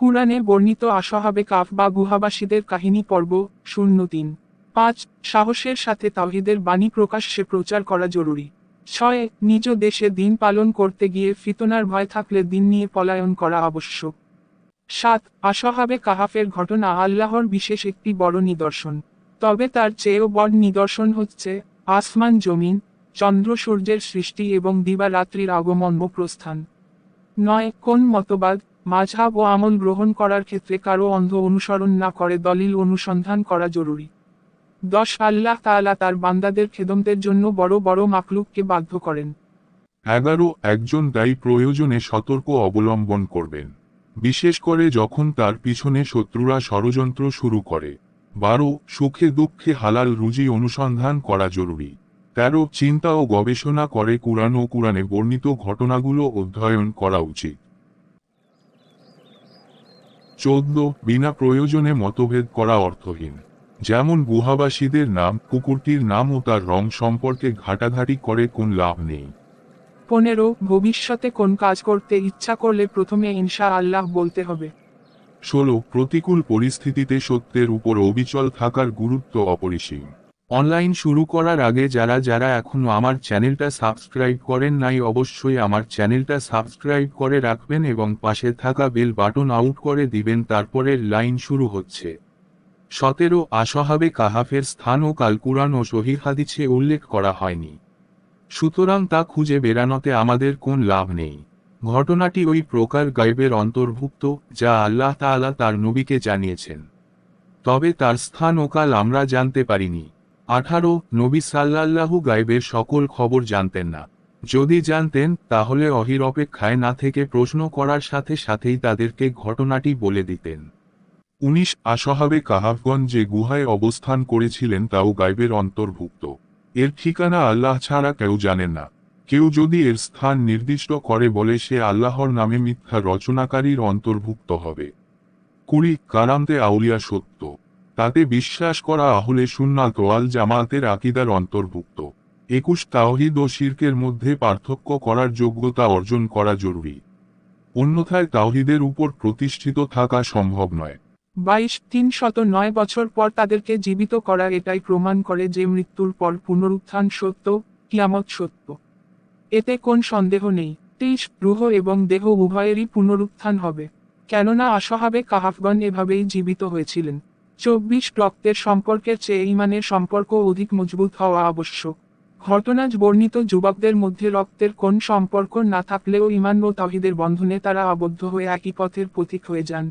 কুরআনে বর্ণিত আসহাবে কাফ বা গুহাবাসীদের কাহিনী পর্ব ০৩। ৫. সাহসের সাথে তাওহীদের বাণী প্রকাশ্যে প্রচার করা জরুরি। ৬. নিজ দেশে দিন পালন করতে গিয়ে ফিতনার ভয় থাকলে দিন নিয়ে পলায়ন করা আবশ্যক। ৭. আসহাবে কাহাফের ঘটনা আল্লাহর বিশেষ একটি বড় নিদর্শন। তবে তার চেয়েও বড় নিদর্শন হচ্ছে আসমান জমিন, চন্দ্র সূর্যের সৃষ্টি এবং দিবা রাত্রির আগমন ও প্রস্থান। ৯. কোন মতবাদ, মাযহাব ও আমল গ্রহণ করার ক্ষেত্রে কারো অন্ধ অনুসরণ না করে দলিল অনুসন্ধান করা জরুরি। ১০. আল্লাহ তাআলা তার বান্দাদের খেদমতের জন্য বড় বড় মাখলুককে বাধ্য করেন। ১১. একজন দায়ী প্রয়োজনে সতর্ক অবলম্বন করবেন, বিশেষ করে যখন তার পিছনে শত্রুরা ষড়যন্ত্র শুরু করে। ১২. সুখে দুঃখে হালাল রুজি অনুসন্ধান করা জরুরি। ১৩. চিন্তা ও গবেষণা করে কুরআন ও কুরআনে বর্ণিত ঘটনাগুলো অধ্যয়ন করা উচিত। ১৪. বিনা প্রয়োজনে মতভেদ করা অর্থহীন। যেমন গুহাবাসীদের নাম, কুকুরটির নাম ও তার রং সম্পর্কে ঘাটাঘাটি করে কোন লাভ নেই। ১৫. ভবিষ্যতে কোন কাজ করতে ইচ্ছা করলে প্রথমে ইনশা আল্লাহ বলতে হবে। ১৬. প্রতিকূল পরিস্থিতিতে সত্যের উপর অবিচল থাকার গুরুত্ব অপরিসীম। অনলাইন শুরু করার আগে যারা যারা এখনো আমার চ্যানেলটা সাবস্ক্রাইব করেন নাই অবশ্যই আমার চ্যানেলটা সাবস্ক্রাইব করে রাখবেন এবং পাশে থাকা বেল বাটন আউট করে দিবেন। তারপরের লাইন শুরু হচ্ছে। ১৭. আসহাবে কাহাফের স্থান ও কাল কুরআন ও সহিহ হাদিসে উল্লেখ করা হয়নি, সুতরাং তা খুঁজে বেড়ানোতে আমাদের কোন লাভ নেই। ঘটনাটি ওই প্রকার গায়বের অন্তর্ভুক্ত যা আল্লাহ তাআলা তার নবীকে জানিয়েছেন, তবে তার স্থান ও কাল আমরা জানতে পারিনি। ১৮. নবী সাল্লাল্লাহু গায়বের সকল খবর জানতেন না। যদি জানতেন তাহলে ওহীর অপেক্ষায় না থেকে প্রশ্ন করার সাথে সাথেই তাদেরকে ঘটনাটি বলে দিতেন। ১৯. আসহাবে কাহাফগণ যে গুহায় অবস্থান করেছিলেন তাও গায়বের অন্তর্ভুক্ত। এর ঠিকানা আল্লাহ ছাড়া কেউ জানেন না। কেউ যদি এর স্থান নির্দিষ্ট করে বলে সে আল্লাহর নামে মিথ্যা রচনাকারীর অন্তর্ভুক্ত হবে। ২০. কারামতে আউলিয়া সত্য, তাতে বিশ্বাস করা আহলে সুন্নাত ওয়াল জামায়াতের আকীদার অন্তর্ভুক্ত। ২১. তাওহীদ ও শিরকের মধ্যে পার্থক্য করার যোগ্যতা অর্জন করা জরুরি, অন্যথায় তাওহীদের উপর প্রতিষ্ঠিত থাকা সম্ভব নয়। ২২. ৩০৯ বছর পর তাদেরকে জীবিত করা এটাই প্রমাণ করে যে মৃত্যুর পর পুনরুত্থান সত্য, কিয়ামত সত্য। এতে কোন সন্দেহ নেই। ২৩. রূহ এবং দেহ উভয়েরই পুনরুত্থান হবে, কেননা আসহাবে কাহাফগণ এভাবেই জীবিত হয়েছিলেন। ২৪. রক্তের সম্পর্কের চেয়ে ঈমানের সম্পর্ক অধিক মজবুত হওয়া আবশ্যক। ঘটনাজ বর্ণিত যুবকদের মধ্যে রক্তের কোন সম্পর্ক না থাকলেও ঈমান ও তাওহীদের বন্ধনে তারা আবদ্ধ হয়ে একই পথের পথিক হয়ে যান।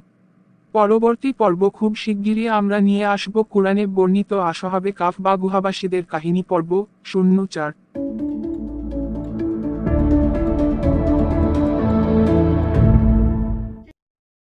পরবর্তী পর্ব খুব শিগগিরই আমরা নিয়ে আসব কুরআনে বর্ণিত আসহাবে কাফ বা গুহাবাসীদের কাহিনী পর্ব ০৪।